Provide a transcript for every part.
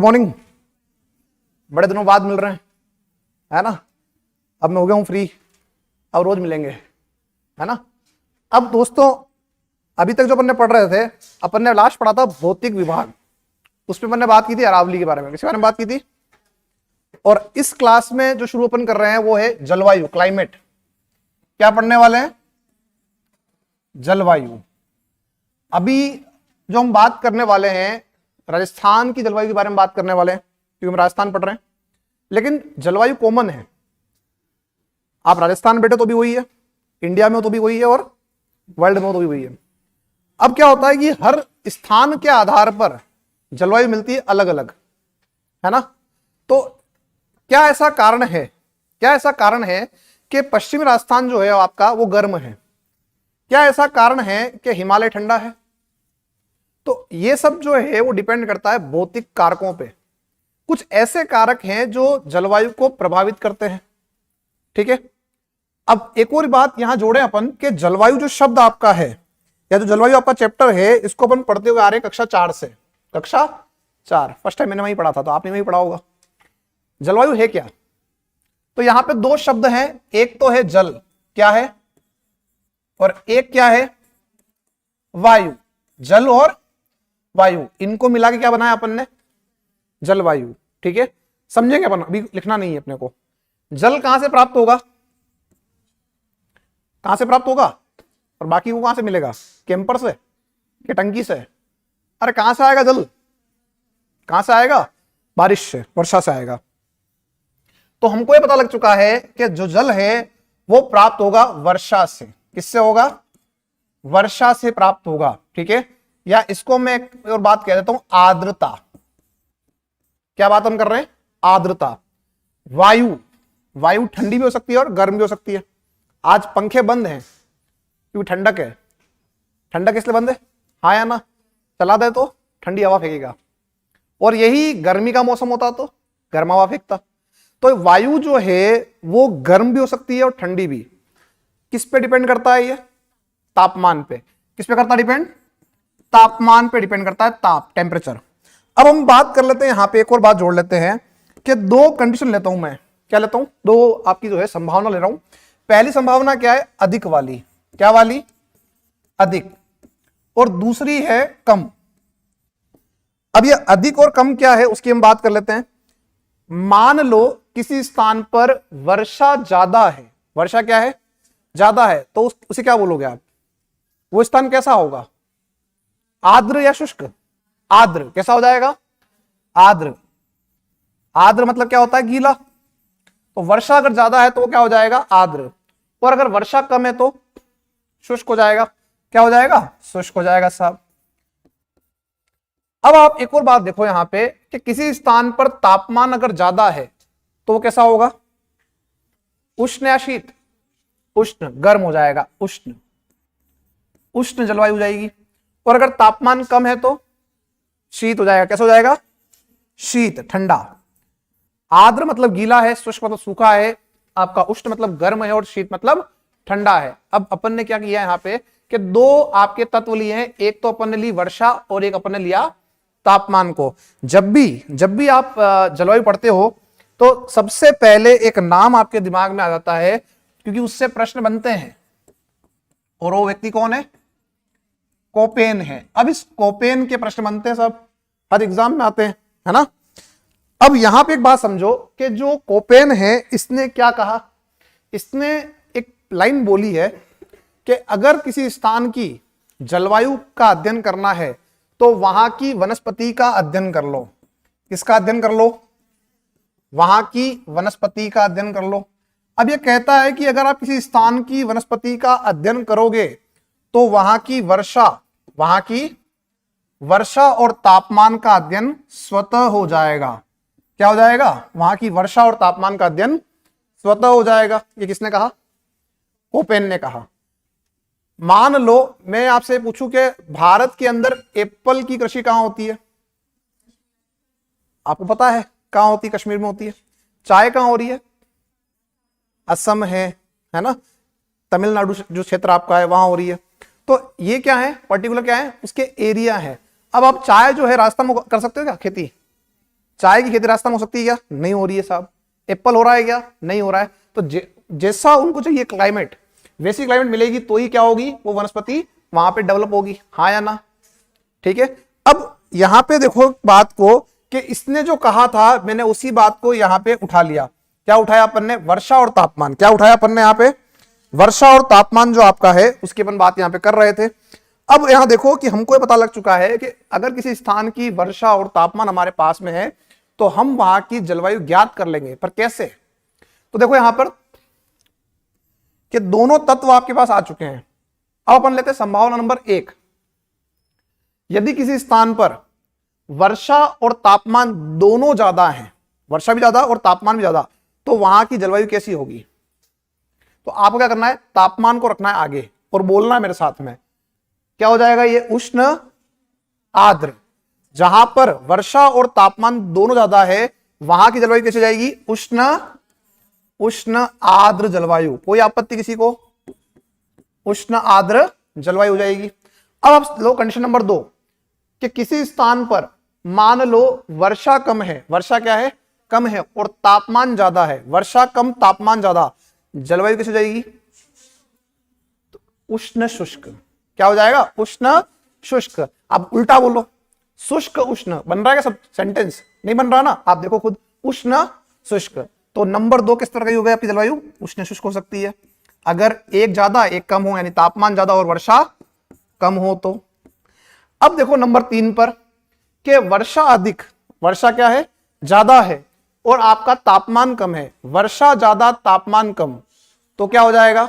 Good morning. बड़े दिनों बाद मिल रहे हैं, है ना। अब मैं हो गया हूं फ्री, अब रोज मिलेंगे, है ना। अब दोस्तों, अभी तक जो अपन ने पढ़ रहे थे, अपन ने लास्ट पढ़ा था भौतिक विभाग। उसमें अपन ने बात की थी अरावली के बारे में। किसके बारे में बात की थी? और इस क्लास में जो शुरू अपन कर रहे हैं वो है जलवायु, क्लाइमेट। क्या पढ़ने वाले हैं? जलवायु। अभी जो हम बात करने वाले हैं, राजस्थान की जलवायु के बारे में बात करने वाले हैं, क्योंकि हम राजस्थान पढ़ रहे हैं। लेकिन जलवायु कॉमन है। आप राजस्थान बैठे तो भी वही है, इंडिया में तो भी वही है, और वर्ल्ड में तो भी वही है। अब क्या होता है कि हर स्थान के आधार पर जलवायु मिलती है अलग अलग, है ना। तो क्या ऐसा कारण है कि पश्चिमी राजस्थान जो है आपका वो गर्म है? क्या ऐसा कारण है कि हिमालय ठंडा है? तो ये सब जो है वो डिपेंड करता है भौतिक कारकों पे। कुछ ऐसे कारक हैं जो जलवायु को प्रभावित करते हैं, ठीक है। अब एक और बात यहां जोड़े अपन कि जलवायु जो शब्द आपका है, या जो जलवायु आपका चैप्टर है, इसको अपन पढ़ते हुए आ रहे हैं कक्षा 4 से। कक्षा 4 फर्स्ट टाइम मैंने वहीं पढ़ा था, तो आपने वहीं पढ़ा होगा। जलवायु है क्या? तो यहां पे दो शब्द हैं, एक तो है जल, क्या है, और एक क्या है, वायु। जल और वायु, इनको मिला के क्या बनाया अपन ने? जलवायु, ठीक है। समझेंगे अपन, अभी लिखना नहीं है अपने को। जल कहां से प्राप्त होगा? कहां से प्राप्त होगा? और बाकी को कहां से मिलेगा? कैंपर से कि टंकी से? अरे कहां से आएगा जल? कहां से आएगा? बारिश से, वर्षा से आएगा। तो हमको ये पता लग चुका है कि जो जल है वो प्राप्त होगा वर्षा से। किससे होगा? वर्षा से प्राप्त होगा, ठीक है। या इसको मैं एक और बात कह देता हूं, आर्द्रता। क्या बात हम कर रहे हैं? आर्द्रता। वायु ठंडी भी हो सकती है और गर्म भी हो सकती है। आज पंखे बंद हैं क्योंकि ठंडक है। ठंडक इसलिए बंद है, हाँ या ना? चला दे तो ठंडी हवा फेंकेगा, और यही गर्मी का मौसम होता तो गर्म हवा फेंकता। तो वायु जो है वो गर्म भी हो सकती है और ठंडी भी। किस पे डिपेंड करता है ये? तापमान पे। किस पे करता है डिपेंड? तापमान पे डिपेंड करता है, ताप, टेम्परेचर। अब हम बात कर लेते हैं, यहां पे एक और बात जोड़ लेते हैं कि दो कंडीशन लेता हूं मैं। क्या लेता हूं? दो आपकी जो है संभावना ले रहा हूं। पहली संभावना क्या है? अधिक वाली। क्या वाली? अधिक। और दूसरी है कम। अब ये अधिक और कम क्या है उसकी हम बात कर लेते हैं। मान लो किसी स्थान पर वर्षा ज्यादा है। वर्षा क्या है? ज्यादा है। तो उसे क्या बोलोगे आप? वो स्थान कैसा होगा? आर्द्र या शुष्क? आर्द्र। कैसा हो जाएगा? आर्द्र। आर्द्र मतलब क्या होता है? गीला। तो वर्षा अगर ज्यादा है तो वो क्या हो जाएगा? आर्द्र। और अगर वर्षा कम है तो शुष्क हो जाएगा। क्या हो जाएगा? शुष्क हो जाएगा साहब। अब आप एक और बात देखो यहां पे कि किसी स्थान पर तापमान अगर ज्यादा है तो वो कैसा होगा? उष्ण या शीत? उष्ण, गर्म हो जाएगा। उष्ण, उष्ण जलवायु हो जाएगी। और अगर तापमान कम है तो शीत हो जाएगा। कैसा हो जाएगा? शीत, ठंडा। आर्द्र मतलब गीला है, शुष्क मतलब सूखा है, आपका उष्ण मतलब गर्म है, और शीत मतलब ठंडा है। अब अपन ने क्या किया यहां पे कि दो आपके तत्व लिए हैं, एक तो अपन ने ली वर्षा और एक अपन ने लिया तापमान को। जब भी आप जलवायु पढ़ते हो तो सबसे पहले एक नाम आपके दिमाग में आ जाता है, क्योंकि उससे प्रश्न बनते हैं, और वो व्यक्ति कौन है? कोपेन है। अब इस कोपेन के प्रश्न बनते हैं, सब हर एग्जाम में आते हैं, है ना। अब यहां पे एक बात समझो कि जो कोपेन है इसने क्या कहा? इसने एक लाइन बोली है कि अगर किसी स्थान की जलवायु का अध्ययन करना है तो वहां की वनस्पति का अध्ययन कर लो। किसका अध्ययन कर लो? वहां की वनस्पति का अध्ययन कर लो। अब यह कहता है कि अगर आप किसी स्थान की वनस्पति का अध्ययन करोगे तो वहां की वर्षा और तापमान का अध्ययन स्वतः हो जाएगा। क्या हो जाएगा? वहां की वर्षा और तापमान का अध्ययन स्वतः हो जाएगा। ये किसने कहा? कोपेन ने कहा। मान लो मैं आपसे पूछूं कि भारत के अंदर एप्पल की कृषि कहां होती है? आपको पता है कहां होती है? कश्मीर में होती है। चाय कहां हो रही है? असम है ना। तमिलनाडु जो क्षेत्र आपका है वहां हो रही है। तो ये क्या है? पर्टिकुलर क्या है? उसके एरिया है। अब आप चाय जो है राजस्थान में कर सकते हो क्या खेती? चाय की खेती राजस्थान में हो सकती है क्या? नहीं हो रही है साहब। एप्पल हो रहा है क्या? नहीं हो रहा है। तो जैसा उनको चाहिए क्लाइमेट, वैसी क्लाइमेट मिलेगी तो ही क्या होगी, वो वनस्पति वहां पे डेवलप होगी, हाँ या ना? ठीक है। अब यहां पे देखो बात को कि इसने जो कहा था मैंने उसी बात को यहां पे उठा लिया। क्या उठाया अपन ने? वर्षा और तापमान। क्या उठाया अपन ने यहां पे? वर्षा और तापमान जो आपका है उसकी अपन बात यहां पे कर रहे थे। अब यहां देखो कि हमको ये पता लग चुका है कि अगर किसी स्थान की वर्षा और तापमान हमारे पास में है तो हम वहां की जलवायु ज्ञात कर लेंगे। पर कैसे? तो देखो यहां पर कि दोनों तत्व आपके पास आ चुके हैं। अब अपन लेते हैं संभावना नंबर 1। यदि किसी स्थान पर वर्षा और तापमान दोनों ज्यादा हैं, वर्षा भी ज्यादा और तापमान भी ज्यादा, तो वहां की जलवायु कैसी होगी? तो आपको क्या करना है? तापमान को रखना है आगे और बोलना है मेरे साथ में। क्या हो जाएगा ये? उष्ण आर्द्र। जहां पर वर्षा और तापमान दोनों ज्यादा है वहां की जलवायु कैसे जाएगी? उष्ण आर्द्र जलवायु। कोई आपत्ति किसी को? उष्ण आर्द्र जलवायु हो जाएगी। अब आप लो कंडीशन नंबर 2 कि किसी स्थान पर मान लो वर्षा कम है, वर्षा क्या है? कम है, और तापमान ज्यादा है। वर्षा कम, तापमान ज्यादा, जलवायु कैसे हो जाएगी? तो उष्ण शुष्क। क्या हो जाएगा? उष्ण शुष्क। अब उल्टा बोलो, शुष्क उष्ण बन रहा है क्या सब सेंटेंस? नहीं बन रहा ना, आप देखो खुद, उष्ण शुष्क। तो नंबर 2 किस तरह की हो गई आपकी जलवायु? उष्ण शुष्क हो सकती है। अगर एक ज्यादा एक कम हो, यानी तापमान ज्यादा और वर्षा कम हो तो। अब देखो नंबर 3 पर कि वर्षा अधिक, वर्षा क्या है? ज्यादा है, और आपका तापमान कम है। वर्षा ज्यादा, तापमान कम, तो क्या हो जाएगा?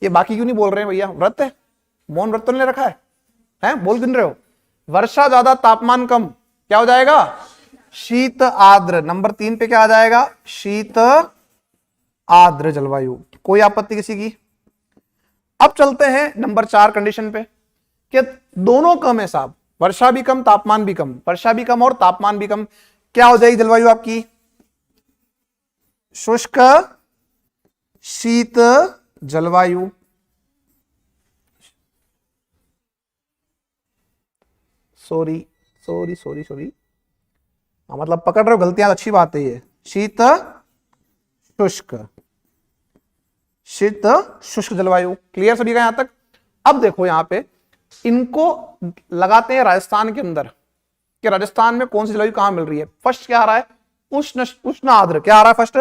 ये बाकी क्यों नहीं बोल रहे हैं भैया? व्रत है, मौन व्रत तो नहीं रखा है? हैं? बोल गिन रहे हो? वर्षा ज्यादा, तापमान कम, क्या हो जाएगा? शीत आर्द्र। नंबर 3 पे क्या आ जाएगा? शीत आर्द्र जलवायु। कोई आपत्ति किसी की? अब चलते हैं नंबर 4 कंडीशन पे कि दोनों कम है साहब, वर्षा भी कम, तापमान भी कम, वर्षा भी कम और तापमान भी कम। क्या हो जाएगी जलवायु आपकी? शुष्क शीत जलवायु। सॉरी सॉरी सॉरी सॉरी, मतलब पकड़ रहे हो गलतियां, अच्छी बात है ये। शीत शुष्क, शीत शुष्क जलवायु। क्लियर सभी का यहां तक? अब देखो यहां पे इनको लगाते हैं राजस्थान के अंदर कि राजस्थान में कौन सी जलवायु कहां मिल रही है। फर्स्ट क्या आ रहा है? उष्ण आर्द्र। क्या आ रहा है फर्स्ट?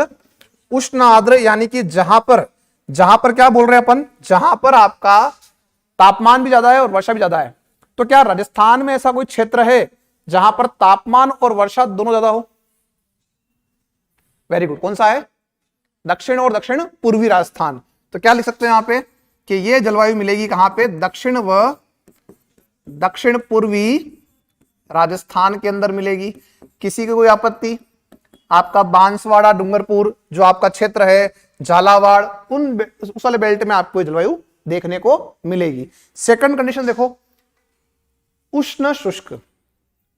उष्ण आर्द्र, यानी कि जहां पर क्या बोल रहे हैं अपन? जहां पर आपका तापमान भी ज्यादा है और वर्षा भी ज्यादा है। तो क्या राजस्थान में ऐसा कोई क्षेत्र है जहां पर तापमान और वर्षा दोनों ज्यादा हो? Very good. कौन सा है? दक्षिण और दक्षिण पूर्वी राजस्थान। तो क्या लिख सकते हैं यहां पे कि ये जलवायु मिलेगी कहां पे? दक्षिण व दक्षिण पूर्वी राजस्थान के अंदर मिलेगी। किसी की कोई आपत्ति? आपका बांसवाड़ा, डूंगरपुर जो आपका क्षेत्र है, झालावाड़, उस वाले बेल्ट में आपको जलवायु देखने को मिलेगी। सेकंड कंडीशन देखो, उष्ण शुष्क।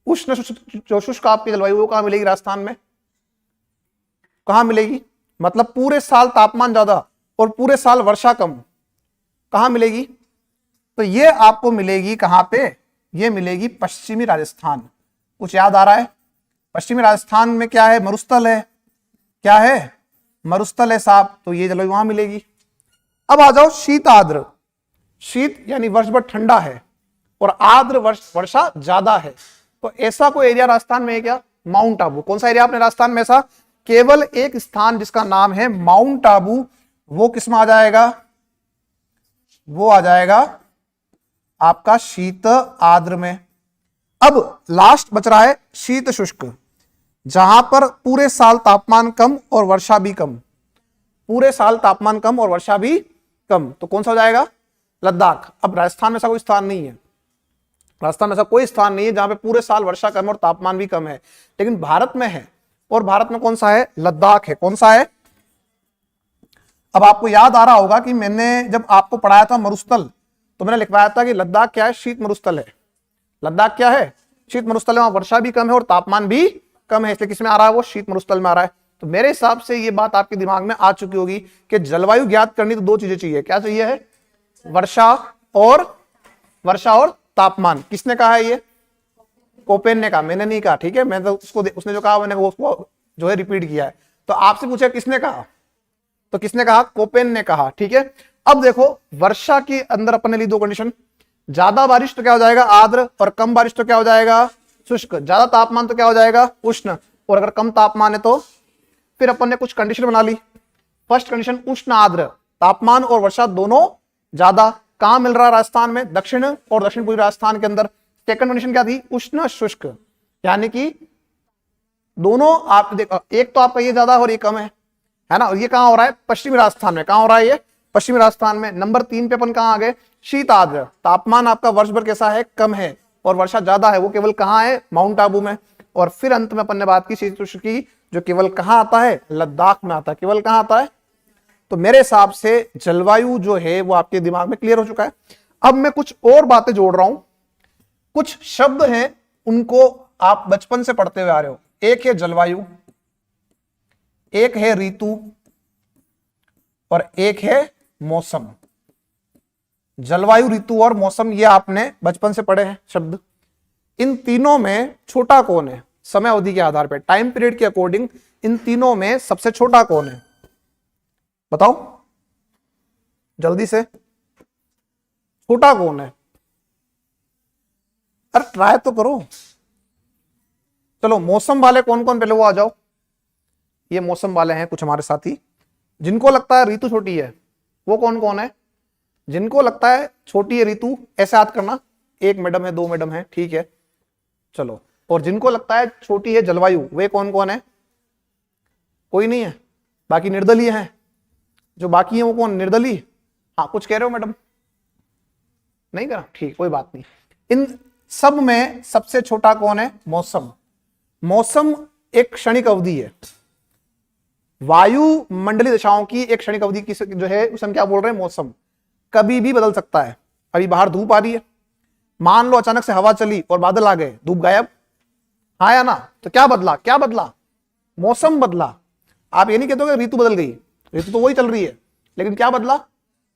उष्ण जो शुष्क आपकी जलवायु वो कहां मिलेगी? राजस्थान में। कहां मिलेगी? मतलब पूरे साल तापमान ज्यादा और पूरे साल वर्षा कम, कहां मिलेगी? तो ये आपको मिलेगी कहां पे? ये मिलेगी पश्चिमी राजस्थान। कुछ याद आ रहा है? पश्चिमी राजस्थान में क्या है? मरुस्थल है। क्या है? मरुस्थल है साहब। तो ये जलवायु वहां मिलेगी। अब आ जाओ शीत आर्द्र। शीत यानी वर्ष भर ठंडा है और आर्द्र वर्षा ज्यादा है। तो ऐसा कोई एरिया राजस्थान में है क्या? माउंट आबू। कौन सा एरिया आपने राजस्थान में? ऐसा केवल एक स्थान जिसका नाम है माउंट आबू। वो किस में आ जाएगा? वो आ जाएगा आपका शीत आर्द्र में। अब लास्ट बच रहा है शीत शुष्क, जहां पर पूरे साल तापमान कम और वर्षा भी कम। पूरे साल तापमान कम और वर्षा भी कम, तो कौन सा हो जाएगा? लद्दाख। अब राजस्थान में ऐसा कोई स्थान नहीं है, राजस्थान में ऐसा कोई स्थान नहीं है जहां पे पूरे साल वर्षा कम और तापमान भी कम है, लेकिन भारत में है। और भारत में कौन सा है? लद्दाख है। कौन सा है? अब आपको याद आ रहा होगा कि मैंने जब आपको पढ़ाया था मरुस्थल, तो मैंने लिखवाया था कि लद्दाख क्या है? शीत मरुस्थल है। लद्दाख क्या है? शीत मरुस्थल है। वहां वर्षा भी कम है और तापमान भी कम है, इसलिए किसमें आ रहा है? वो शीत मरुस्थल में आ रहा है। तो मेरे हिसाब से ये बात आपके दिमाग में आ चुकी होगी कि जलवायु ज्ञात करनी तो दो चीजें चाहिए। क्या चाहिए है? वर्षा और तापमान। किसने कहा है ये? कोपेन ने कहा, मैंने नहीं कहा, ठीक है, मैं तो उसने जो कहा मैंने उसको जो है रिपीट किया है। तो आपसे पूछा किसने कहा, तो किसने कहा, कोपेन ने कहा, ठीक है। अब देखो वर्षा के अंदर अपन ने ली दो कंडीशन, ज्यादा बारिश तो क्या हो जाएगा आर्द्र, और कम बारिश तो क्या हो जाएगा शुष्क, ज्यादा तापमान तो क्या हो जाएगा उष्ण, और अगर कम तापमान है तो फिर अपन ने कुछ कंडीशन बना ली। फर्स्ट कंडीशन उष्ण आर्द्र, तापमान और वर्षा दोनों ज्यादा, कहां मिल रहा है राजस्थान में, दक्षिण और दक्षिण पूर्वी राजस्थान के अंदर। सेकंड कंडीशन क्या थी, उष्ण शुष्क, यानी कि दोनों आप देखो, एक तो आपका ये ज्यादा और ये कम है ना, और ये कहां हो रहा है, पश्चिमी राजस्थान में, कहां हो रहा है ये, पश्चिमी राजस्थान में। नंबर 3 पे अपन कहां आ गए, शीत आर्द्र, तापमान आपका वर्ष भर कैसा है, कम है, और वर्षा ज्यादा है, वो केवल कहां है, माउंट आबू में। और फिर अंत में अपन ने बात की शीतोष्ण की, जो केवल कहां आता है, लद्दाख में आता है, केवल कहां आता है। तो मेरे हिसाब से जलवायु जो है वो आपके दिमाग में क्लियर हो चुका है। अब मैं कुछ और बातें जोड़ रहा हूं, कुछ शब्द हैं उनको आप बचपन से पढ़ते हुए आ रहे हो। एक है जलवायु, एक है ऋतु, और एक है मौसम। जलवायु, ऋतु और मौसम, ये आपने बचपन से पढ़े हैं शब्द। इन तीनों में छोटा कौन है, समय अवधि के आधार पर, टाइम पीरियड के अकॉर्डिंग इन तीनों में सबसे छोटा कौन है, बताओ जल्दी से, छोटा कौन है, अरे ट्राई तो करो। चलो मौसम वाले कौन कौन, पहले वो आ जाओ। ये मौसम वाले हैं कुछ हमारे साथी, जिनको लगता है ऋतु छोटी है, वो कौन कौन है, जिनको लगता है छोटी है ऋतु, ऐसे याद करना, एक मैडम है, दो मैडम है, ठीक है, चलो। और जिनको लगता है छोटी है जलवायु, वे कौन कौन है, कोई नहीं है, बाकी निर्दलीय हैं। जो बाकी है वो कौन, निर्दलीय, हाँ कुछ कह रहे हो मैडम, नहीं करा, ठीक, कोई बात नहीं। इन सब में सबसे छोटा कौन है, मौसम। मौसम एक क्षणिक अवधि है, वायुमंडलीय दशाओं की एक क्षणिक अवधि की जो है उसे हम क्या बोल रहे हैं, मौसम। कभी भी बदल सकता है। अभी बाहर धूप आ रही है, मान लो अचानक से हवा चली और बादल आ गए, धूप गायब, हाँ या ना, तो क्या बदला, क्या बदला, मौसम बदला। आप ये नहीं कहते हो कि ऋतु बदल गई, ऋतु तो वही चल रही है, लेकिन क्या बदला,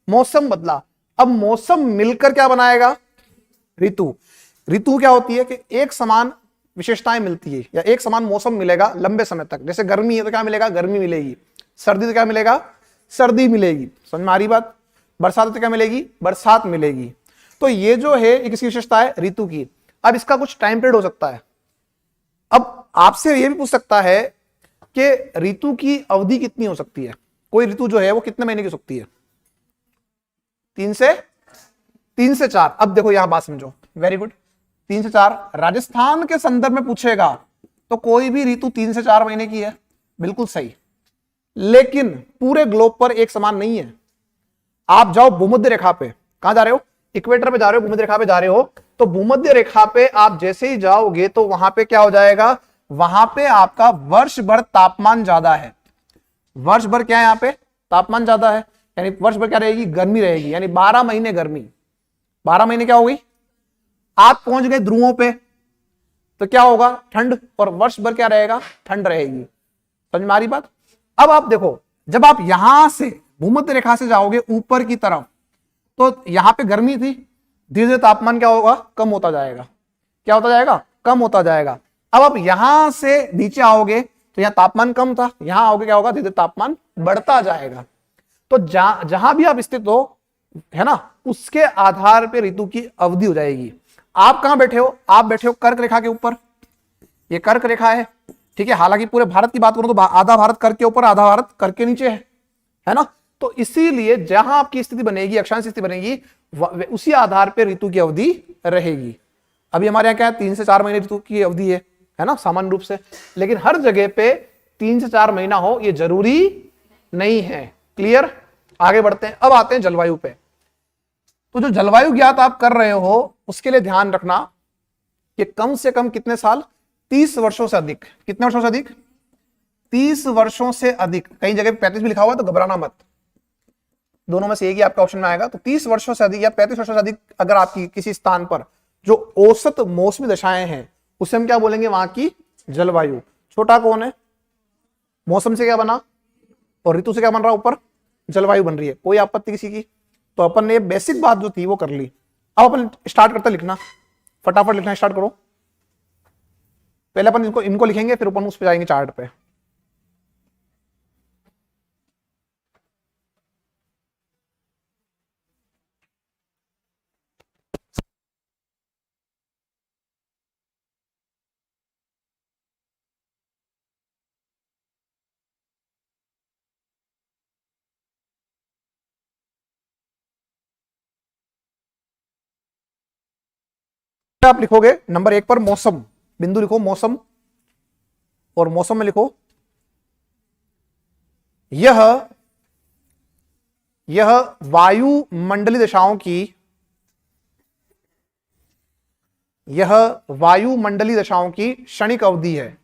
मौसम बदला। अब मौसम मिलकर क्या बनाएगा, ऋतु। ऋतु क्या होती है कि एक समान विशेषताएं मिलती है, या एक समान मौसम मिलेगा लंबे समय तक। जैसे गर्मी है तो क्या मिलेगा, गर्मी मिलेगी, सर्दी तो क्या मिलेगा, सर्दी मिलेगी, समझ में आ रही बात, बरसात तो क्या मिलेगी, बरसात मिलेगी। तो ये जो है एक इसकी विशेषता है ऋतु की। अब इसका कुछ टाइम पीरियड हो सकता है। अब आपसे ये भी पूछ सकता है कि ऋतु की अवधि कितनी हो सकती है, कोई ऋतु जो है वो कितने महीने की हो सकती है, 3 से 4। अब देखो यहां बात समझो, वेरी गुड, 3 से 4 राजस्थान के संदर्भ में पूछेगा तो कोई भी ऋतु 3 से 4 महीने की है, बिल्कुल सही। लेकिन पूरे ग्लोब पर एक समान नहीं है। आप जाओ भूमध्य रेखा पे, कहां जा रहे हो, इक्वेटर पे जा रहे हो, भूमध्य रेखा पे जा रहे हो, तो भूमध्य रेखा पे आप जैसे ही जाओगे तो वहां पे क्या हो जाएगा, वहां पे आपका वर्ष भर तापमान ज्यादा है। वर्ष भर क्या है, यहां पे तापमान ज्यादा है, यानी वर्ष भर क्या रहेगी, गर्मी रहेगी, यानी 12 महीने गर्मी। 12 महीने क्या होगी, आप पहुंच गए ध्रुवों पे तो क्या होगा, ठंड, और वर्ष भर क्या रहेगा, ठंड रहेगी। समझ में आ रही बात। अब आप देखो, जब आप यहां से भूमध्य रेखा से जाओगे ऊपर की तरफ, तो यहां पे गर्मी थी, धीरे धीरे तापमान क्या होगा, कम होता जाएगा, क्या होता जाएगा, कम होता जाएगा। अब आप यहां से नीचे आओगे तो यहां तापमान कम था, यहां आओगे क्या होगा, धीरे धीरे तापमान बढ़ता जाएगा। तो जहां भी आप स्थित हो, है ना, उसके आधार पे ऋतु की अवधि हो जाएगी। आप कहां बैठे हो, आप बैठे हो कर्क रेखा के ऊपर, ये कर्क रेखा है, ठीक है। हालांकि पूरे भारत की बात करूं तो आधा भारत कर्क के ऊपर, आधा भारत कर्क के नीचे है ना। तो इसीलिए जहां आपकी स्थिति बनेगी, अक्षांश स्थिति बनेगी, उसी आधार पर ऋतु की अवधि रहेगी। अभी हमारे यहाँ क्या है, 3 से 4 महीने ऋतु की अवधि है ना, सामान्य रूप से। लेकिन हर जगह पे 3 से 4 महीना हो ये जरूरी नहीं है। क्लियर, आगे बढ़ते हैं। अब आते हैं जलवायु पे। तो जो जलवायु ज्ञात आप कर रहे हो उसके लिए ध्यान रखना कि कम से कम कितने साल, 30 वर्षों से अधिक। कितने वर्षों से अधिक, 30 वर्षों से अधिक। कई जगह 35 भी लिखा हुआ है तो घबराना मत, दोनों में से एक ही आपका ऑप्शन में आएगा। तो 30 वर्षों से अधिक या 35 वर्षों से अधिक अगर आपकी किसी स्थान पर जो औसत मौसमी दशाएं हैं उसे हम क्या बोलेंगे, वहां की जलवायु। छोटा कौन है, मौसम से क्या बना और ऋतु से क्या बन रहा, ऊपर जलवायु बन रही है। कोई आपत्ति किसी की? तो अपन ने बेसिक बात जो थी वो कर ली। अब अपन स्टार्ट करते लिखना, फटाफट लिखना स्टार्ट करो। पहले अपन इनको इनको लिखेंगे, फिर अपन उस पे जाएंगे चार्ट पे। आप लिखोगे नंबर 1 पर मौसम, बिंदु लिखो मौसम, और मौसम में लिखो यह यह वायुमंडलीय दशाओं की, यह वायुमंडलीय दशाओं की क्षणिक अवधि है।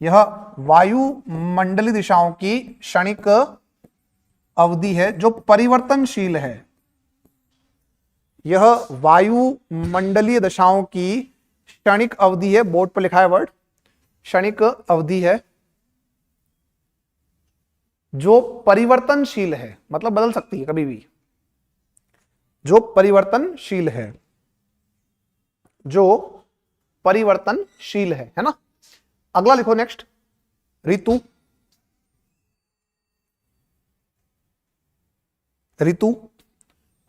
यह वायुमंडलीय दिशाओं की क्षणिक अवधि है जो परिवर्तनशील है। यह वायुमंडलीय दशाओं की क्षणिक अवधि है, बोर्ड पर लिखा है वर्ड क्षणिक अवधि है, जो परिवर्तनशील है, मतलब बदल सकती है कभी भी, जो परिवर्तनशील है, जो परिवर्तनशील है ना। अगला लिखो नेक्स्ट, ऋतु। ऋतु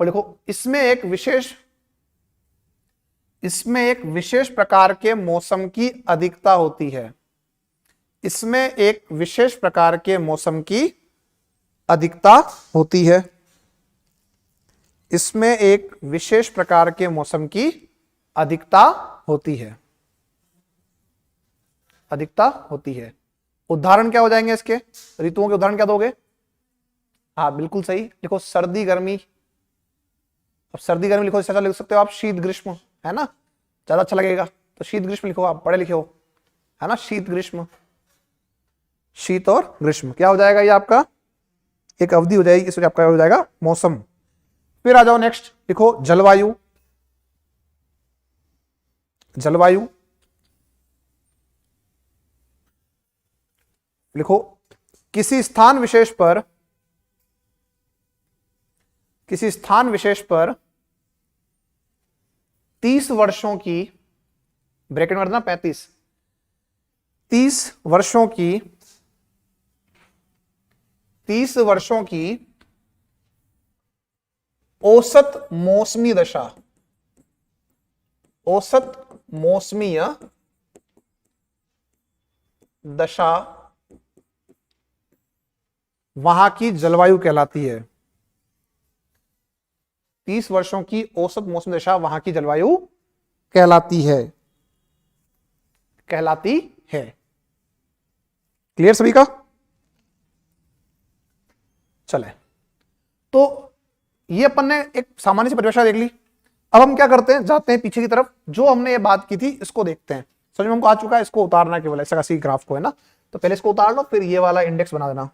और लिखो इसमें एक विशेष प्रकार के मौसम की अधिकता होती है। इसमें एक विशेष प्रकार के मौसम की अधिकता होती है। इसमें एक विशेष प्रकार के मौसम की अधिकता होती है, अधिकता होती है। उदाहरण क्या हो जाएंगे इसके, ऋतुओं के उदाहरण क्या दोगे? हाँ बिल्कुल सही, लिखो सर्दी गर्मी। अब सर्दी गर्मी लिखो, इससे अच्छा लिख सकते हो आप शीत ग्रीष्म, है ना, ज्यादा अच्छा लगेगा। तो शीत ग्रीष्म लिखो, आप पढ़े लिखे हो, है ना, शीत ग्रीष्म। शीत और ग्रीष्म क्या हो जाएगा, ये आपका एक अवधि हो जाएगी, इसमें आपका हो जाएगा मौसम। फिर आ जाओ नेक्स्ट, लिखो जलवायु। जलवायु लिखो किसी स्थान विशेष पर, किसी स्थान विशेष पर 30 वर्षों की, ब्रैकेट में रखना 35, 30 वर्षों की, 30 वर्षों की औसत मौसमी दशा, औसत मौसमीय दशा वहां की जलवायु कहलाती है। 30 वर्षों की औसत मौसमी दशा वहां की जलवायु कहलाती है, कहलाती है। क्लियर सभी का? चले, तो ये अपन ने एक सामान्य सी परिभाषा देख ली। अब हम क्या करते हैं, जाते हैं पीछे की तरफ, जो हमने ये बात की थी इसको देखते हैं। समझ में हमको आ चुका है, इसको उतारना केवल ऐसा सी ग्राफ को, है ना। तो पहले इसको उतार लो, फिर ये वाला इंडेक्स बना देना।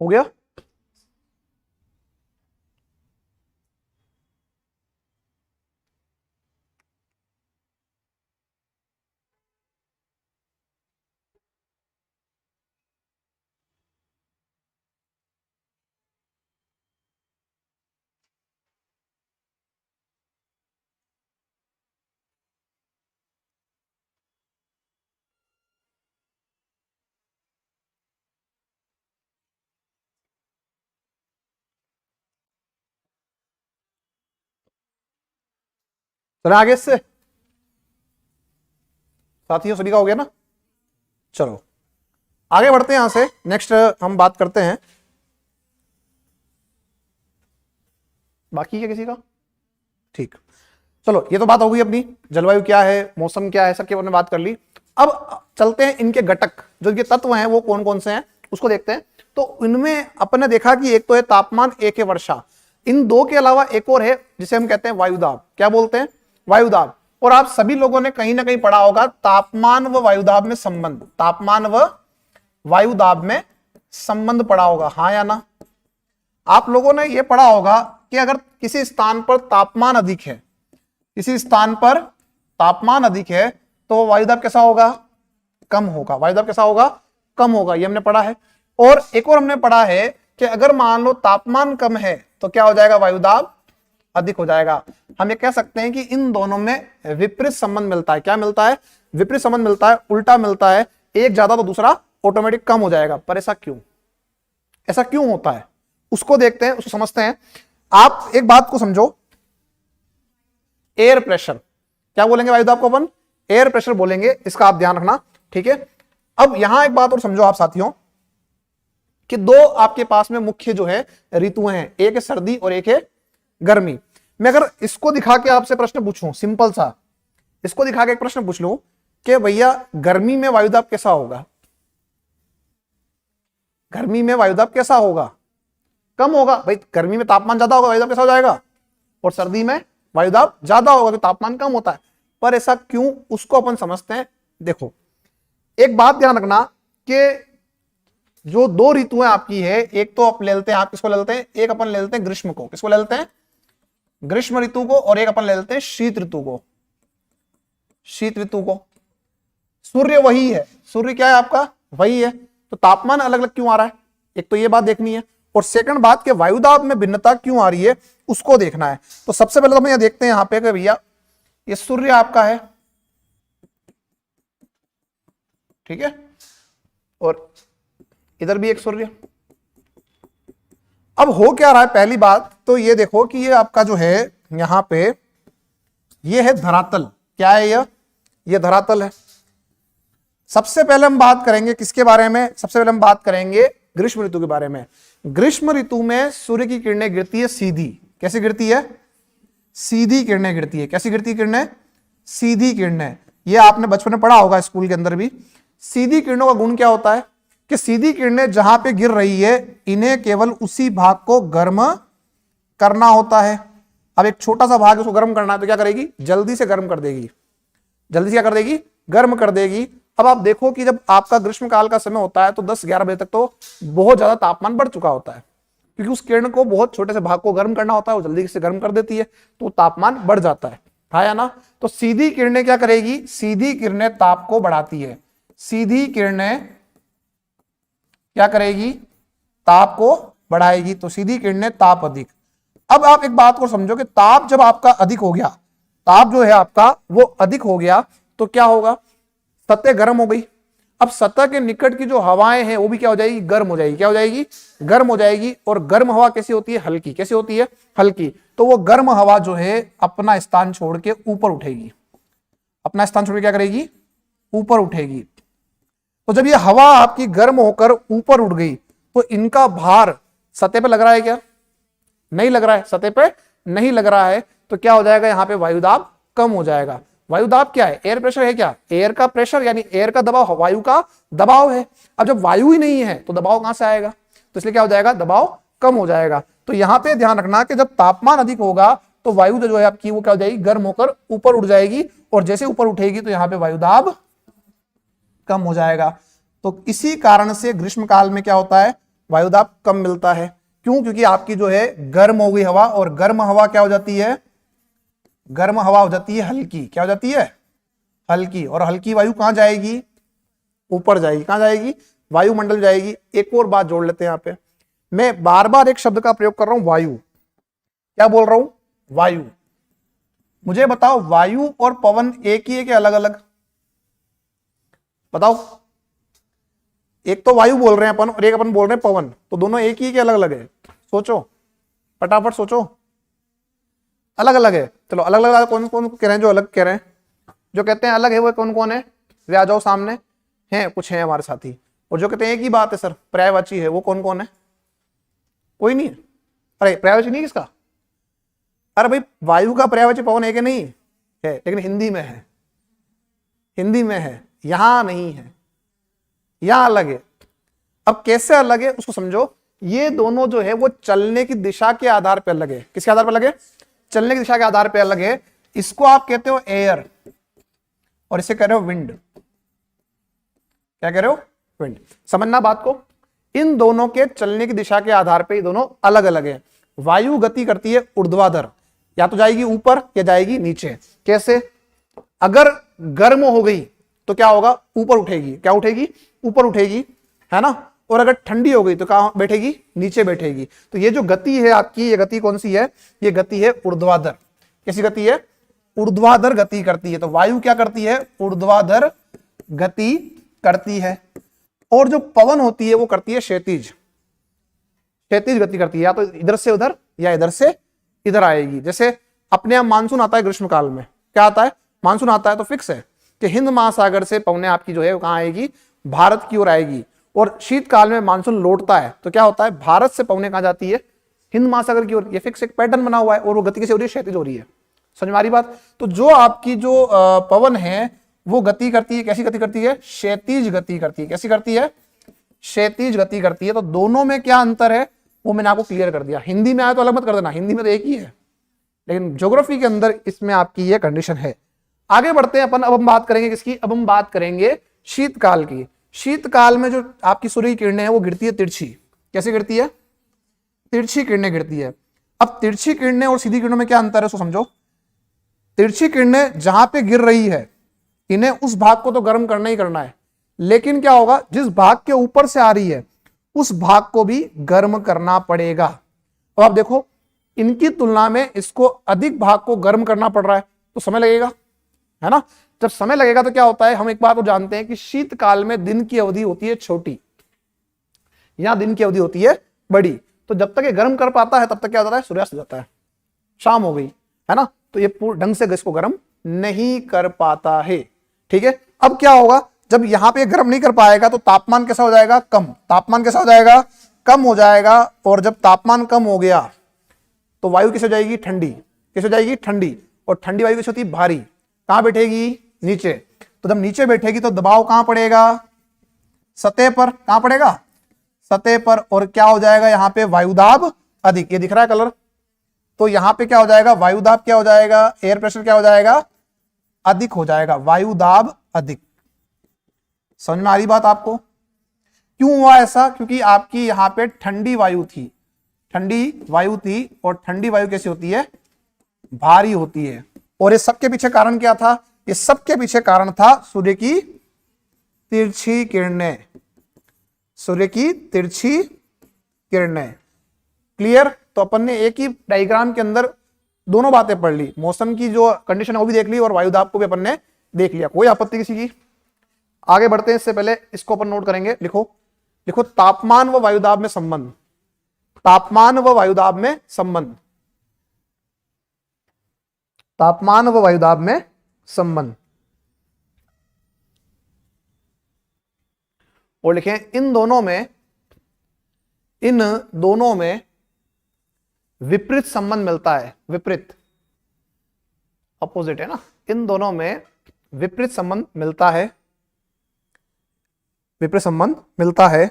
हो गया? चलो आगे इससे साथियों, सभी का हो गया ना। चलो आगे बढ़ते हैं, यहां से नेक्स्ट हम बात करते हैं। बाकी है किसी का? ठीक, चलो ये तो बात हो गई अपनी, जलवायु क्या है, मौसम क्या है, सबके बारे में बात कर ली। अब चलते हैं इनके घटक, जो इनके तत्व हैं वो कौन कौन से हैं उसको देखते हैं। तो इनमें अपन ने देखा कि एक तो है तापमान, एक है वर्षा। इन दो के अलावा एक और है जिसे हम कहते हैं वायुदाब। क्या बोलते हैं? वायुदाब। और आप सभी लोगों ने कहीं ना कहीं पढ़ा होगा तापमान व वायुदाब में संबंध, तापमान व वायुदाब में संबंध पढ़ा होगा, हाँ या ना? आप लोगों ने यह पढ़ा होगा कि अगर किसी स्थान पर तापमान अधिक है, किसी स्थान पर तापमान अधिक है, तो वायुदाब कैसा होगा? कम होगा। वायुदाब कैसा होगा? कम होगा, ये हमने पढ़ा है। और एक और हमने पढ़ा है कि अगर मान लो तापमान कम है तो क्या हो जाएगा? वायुदाब अधिक हो जाएगा। हम ये कह सकते हैं कि इन दोनों में विपरीत संबंध मिलता है। क्या मिलता है? विपरीत संबंध मिलता है, उल्टा मिलता है। एक ज्यादा तो दूसरा ऑटोमेटिक कम हो जाएगा। पर ऐसा क्यों? ऐसा क्यों होता है उसको देखते हैं, उसको समझते हैं। आप एक बात को समझो, एयर प्रेशर, क्या बोलेंगे वायुदाब को अपन? एयर प्रेशर बोलेंगे, इसका आप ध्यान रखना, ठीक है। अब यहां एक बात और समझो आप साथियों, कि दो आपके पास में मुख्य जो है ऋतुएं हैं, एक है सर्दी और एक है गर्मी। मैं अगर इसको दिखा के आपसे प्रश्न पूछूं, सिंपल सा इसको दिखा के एक प्रश्न पूछ लूं कि भैया गर्मी में वायुदाब कैसा होगा? गर्मी में वायुदाब कैसा होगा? कम होगा। भाई गर्मी में तापमान ज्यादा होगा, वायुदाब कैसा हो जाएगा? और सर्दी में वायुदाब ज्यादा होगा, तो तापमान कम होता है। पर ऐसा क्यों, उसको अपन समझते हैं। देखो एक बात ध्यान रखना कि जो दो ऋतुएं आपकी है, एक तो आप ले लेते हैं, आप किसको ले लेते हैं? एक अपन ले लेते हैं ग्रीष्म को। किसको ले लेते हैं? ग्रीष्म ऋतु को। और एक अपन ले लेते हैं शीत ऋतु को। शीत ऋतु को। सूर्य वही है, सूर्य क्या है आपका? वही है। तो तापमान अलग अलग क्यों आ रहा है? एक तो ये बात देखनी है। और सेकंड बात कि वायुदाब में भिन्नता क्यों आ रही है उसको देखना है। तो सबसे पहले तो हम ये देखते हैं यहां पे कि भैया ये सूर्य आपका है, ठीक है, और इधर भी एक सूर्य। अब हो क्या रहा है? पहली बात तो ये देखो कि ये आपका जो है यहां पे ये है धरातल। क्या है ये धरातल है। सबसे पहले हम बात करेंगे किसके बारे में? सबसे पहले हम बात करेंगे ग्रीष्म ऋतु के बारे में। ग्रीष्म ऋतु में सूर्य की किरणें गिरती है सीधी। कैसे गिरती है? सीधी किरणें गिरती है। कैसी गिरती है किरणें? सीधी किरणें। ये आपने बचपन में पढ़ा होगा स्कूल के अंदर भी। सीधी किरणों का गुण क्या होता है कि सीधी किरणें जहां पे गिर रही है, इन्हें केवल उसी भाग को गर्म करना होता है। अब एक छोटा सा भाग उसको गर्म करना है तो क्या करेगी? जल्दी से गर्म कर देगी। जल्दी से क्या कर देगी? गर्म कर देगी। अब आप देखो कि जब आपका ग्रीष्म काल का समय होता है तो 10-11 बजे तक तो बहुत ज्यादा तापमान बढ़ चुका होता है, क्योंकि उस किरण को बहुत छोटे से भाग को गर्म करना होता है, वो जल्दी से गर्म कर देती है, तो तापमान बढ़ जाता है, हाँ या ना? तो सीधी किरणें क्या करेगी? सीधी किरणें ताप को बढ़ाती है। सीधी किरणें क्या करेगी? ताप को बढ़ाएगी। तो सीधी किरणें ताप अधिक। अब आप एक बात को समझो कि ताप जब आपका अधिक हो गया, ताप जो है आपका वो अधिक हो गया, तो क्या होगा? सतह गर्म हो गई। अब सतह के निकट की जो हवाएं हैं वो भी क्या हो जाएगी? गर्म हो जाएगी। क्या हो जाएगी? गर्म हो जाएगी। और गर्म हवा कैसी होती है? हल्की। कैसी होती है? हल्की। तो वो गर्म हवा जो है अपना स्थान छोड़ के ऊपर उठेगी। अपना स्थान छोड़ के क्या करेगी? ऊपर उठेगी। तो जब ये हवा आपकी गर्म होकर ऊपर उठ गई तो इनका भार सतह पे लग रहा है क्या? नहीं लग रहा है। सतह पे नहीं लग रहा है। तो क्या हो जाएगा? यहां पे वायुदाब कम हो जाएगा। वायुदाब क्या है? एयर प्रेशर है क्या? एयर का प्रेशर यानी एयर का दबाव, वायु का दबाव है। अब जब वायु ही नहीं है तो दबाव कहां से आएगा? तो इसलिए क्या हो जाएगा? दबाव कम हो जाएगा। तो यहां पे ध्यान रखना कि जब तापमान अधिक होगा तो वायु जो है आपकी वो क्या हो जाएगी? गर्म होकर ऊपर उठ जाएगी। और जैसे ऊपर उठेगी तो यहां पे वायुदाब कम हो जाएगा। तो इसी कारण से ग्रीष्म काल में क्या होता है? वायुदाब कम मिलता है। क्यों? क्योंकि आपकी जो है गर्म हो गई हवा, और गर्म हवा क्या हो जाती है? गर्म हवा हो जाती है हल्की। क्या हो जाती है? हल्की। और हल्की वायु कहां जाएगी? ऊपर जाएगी। कहां जाएगी? वायुमंडल जाएगी। एक और बात जोड़ लेते हैं यहां पे, मैं बार बार एक शब्द का प्रयोग कर रहा हूं, वायु। क्या बोल रहा हूं? वायु। मुझे बताओ वायु और पवन एक ही है कि अलग अलग? बताओ। एक तो वायु बोल रहे हैं अपन और एक अपन बोल रहे हैं पवन, तो दोनों एक ही है कि अलग अलग है? सोचो, फटाफट सोचो। अलग अलग है। चलो अलग अलग कौन कौन कह रहे हैं, जो अलग कह रहे हैं, जो कहते हैं अलग है वो कौन कौन है, वे आ जाओ सामने। हैं कुछ हैं हमारे साथी। और जो कहते हैं एक ही बात है सर पर्यायवाची है, वो कौन कौन है? कोई नहीं है। अरे पर्यायवाची नहीं किसका? अरे भाई वायु का पर्यायवाची पवन है कि नहीं है, लेकिन हिंदी में है, हिंदी में है, यहां नहीं है, यहां अलग है। अब कैसे अलग है उसको समझो। ये दोनों जो है वो चलने की दिशा के आधार पर अलग है। किसके आधार पर अलग है? चलने की दिशा के आधार पर अलग है। इसको आप कहते हो एयर और इसे कह रहे हो विंड। क्या कह रहे हो? विंड। समझना बात को। इन दोनों के चलने की दिशा के आधार पर ये दोनों अलग अलग है। वायु गति करती है ऊर्ध्वाधर, या तो जाएगी ऊपर या जाएगी नीचे। कैसे? अगर गर्म हो गई तो क्या होगा? ऊपर उठेगी। क्या उठेगी? ऊपर उठेगी, है ना। और अगर ठंडी हो गई तो कहां बैठेगी? नीचे बैठेगी। तो ये जो गति है आपकी, ये गति कौन सी है? ये गति है ऊर्ध्वाधर। कैसी गति है? ऊर्ध्वाधर गति करती है। तो वायु क्या करती है? ऊर्ध्वाधर गति करती है। और जो पवन होती है वो करती है क्षैतिज, क्षैतिज गति करती है। या तो इधर से उधर या इधर से इधर आएगी। जैसे अपने यहां मानसून आता है ग्रीष्म काल में, क्या आता है? मानसून आता है, तो फिक्स है कि हिंद महासागर से पवने आपकी जो है वो कहां आएगी? भारत की ओर आएगी। और शीतकाल में मानसून लौटता है तो क्या होता है? भारत से पवने कहां जाती है? हिंद महासागर की ओर। ये फिक्स एक पैटर्न बना हुआ है। और वो गति कैसे हो रही है? क्षैतिज हो रही है। समझ में आ रही बात? तो जो आपकी जो पवन है वो गति करती है, कैसी गति करती है? क्षैतिज गति करती है। कैसी करती है? क्षैतिज गति करती है। तो दोनों में क्या अंतर है वो मैंने आपको क्लियर कर दिया। हिंदी में आया तो अलग मत कर देना, हिंदी में तो एक ही है, लेकिन ज्योग्राफी के अंदर इसमें आपकी ये कंडीशन है। आगे बढ़ते हैं अपन। अब हम बात करेंगे किसकी? अब हम बात करेंगे शीतकाल की। शीतकाल में जो आपकी सूर्य की किरणें हैं वो गिरती है तिरछी। कैसे गिरती है? तिरछी किरणें गिरती है। अब तिरछी किरणें और सीधी किरणों में क्या अंतर है उसको समझो। तिरछी किरणें जहां पे गिर रही है, इन्हें उस भाग को तो गर्म करना ही करना है, लेकिन क्या होगा? जिस भाग के ऊपर से आ रही है उस भाग को भी गर्म करना पड़ेगा। तो आप देखो इनकी तुलना में इसको अधिक भाग को गर्म करना पड़ रहा है, तो समय लगेगा, है ना। जब समय लगेगा तो क्या होता है? हम एक बात तो जानते हैं कि शीतकाल में दिन की अवधि होती है छोटी, यहां दिन की अवधि होती है बड़ी। तो जब तक ये गर्म कर पाता है तब तक क्या होता है? सूर्यास्त हो जाता है, शाम हो गई, है ना। तो ये पूर्ण ढंग से इसको गर्म नहीं कर पाता है। ठीक है। अब क्या होगा? जब यहां पे गर्म नहीं कर पाएगा तो तापमान कैसा हो जाएगा? कम। तापमान कैसा हो जाएगा? कम हो जाएगा। और जब तापमान कम हो गया तो वायु कैसे हो जाएगी? ठंडी। कैसे हो जाएगी? ठंडी। और ठंडी वायु कैसे होती है? भारी। कहां बैठेगी? नीचे। तो जब नीचे बैठेगी तो दबाव कहां पड़ेगा? सतह पर। कहां पड़ेगा? सतह पर। और क्या हो जाएगा? यहां पे वायुदाब अधिक। ये दिख रहा है कलर? तो यहां पे क्या हो जाएगा? वायुदाब क्या हो जाएगा? एयर प्रेशर क्या हो जाएगा? अधिक हो जाएगा। वायुदाब अधिक। समझ में आ रही बात आपको? क्यों हुआ ऐसा? क्योंकि आपकी यहां पे ठंडी वायु थी, ठंडी वायु थी। और ठंडी वायु कैसी होती है? भारी होती है। और ये सबके पीछे कारण क्या था? ये सबके पीछे कारण था सूर्य की तिरछी किरणें। सूर्य की तिरछी किरणें। क्लियर? तो अपन ने एक ही डायग्राम के अंदर दोनों बातें पढ़ ली। मौसम की जो कंडीशन है वो भी देख ली और वायुदाब को भी अपन ने देख लिया। कोई आपत्ति किसी की? आगे बढ़ते हैं। इससे पहले इसको अपन नोट करेंगे। लिखो, लिखो तापमान व वायुदाब में संबंध। तापमान व वायुदाब में संबंध। तापमान व वायुदाब में संबंध। और लिखें इन दोनों में विपरीत संबंध मिलता है। विपरीत, अपोजिट है ना। इन दोनों में विपरीत संबंध मिलता है। विपरीत संबंध मिलता है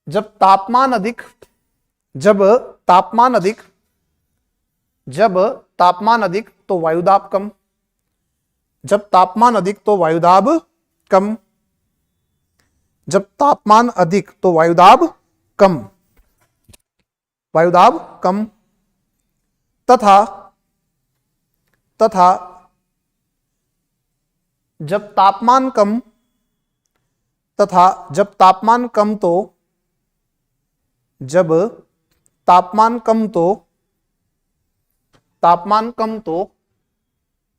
जब तापमान अधिक तो वायुदाब कम। जब तापमान अधिक तो वायुदाब कम। जब तापमान अधिक तो वायुदाब कम। वायुदाब कम। तथा जब तापमान कम तो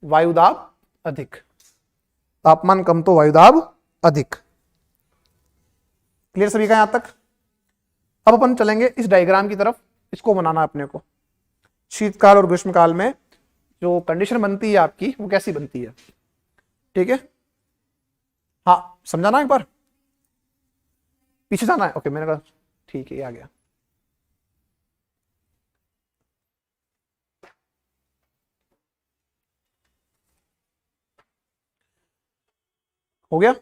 वायुदाब अधिक। तापमान कम तो वायुदाब अधिक। क्लियर सभी का यहां तक? अब अपन चलेंगे इस डायग्राम की तरफ। इसको बनाना है अपने को। शीतकाल और ग्रीष्मकाल में जो कंडीशन बनती है आपकी वो कैसी बनती है, ठीक है। हाँ समझाना एक बार, पीछे जाना है, ओके मैंने कहा ठीक है, ये आ गया। हो गया।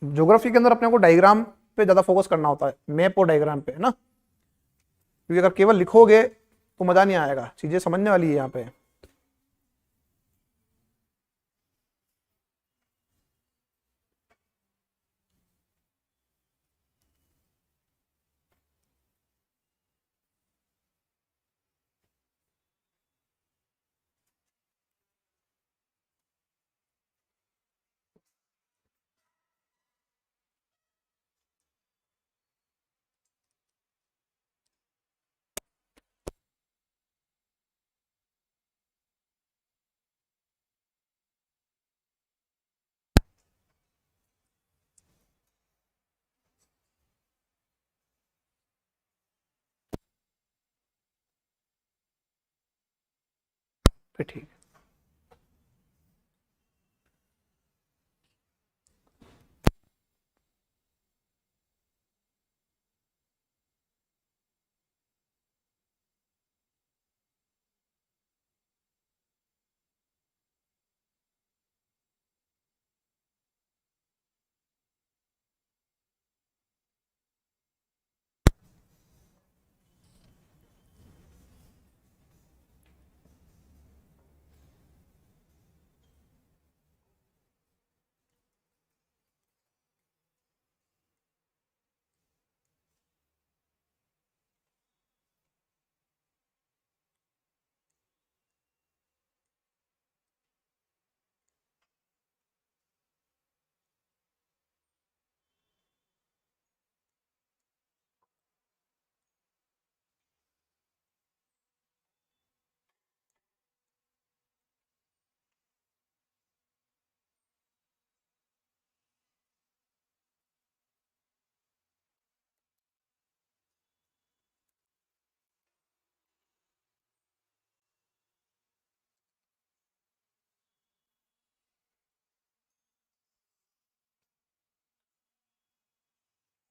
ज्योग्राफी के अंदर अपने को डायग्राम पे ज्यादा फोकस करना होता है, मैप और डायग्राम पे, है ना, क्योंकि अगर केवल लिखोगे तो मजा नहीं आएगा, चीजें समझने वाली है यहाँ पे। फिर ठीक।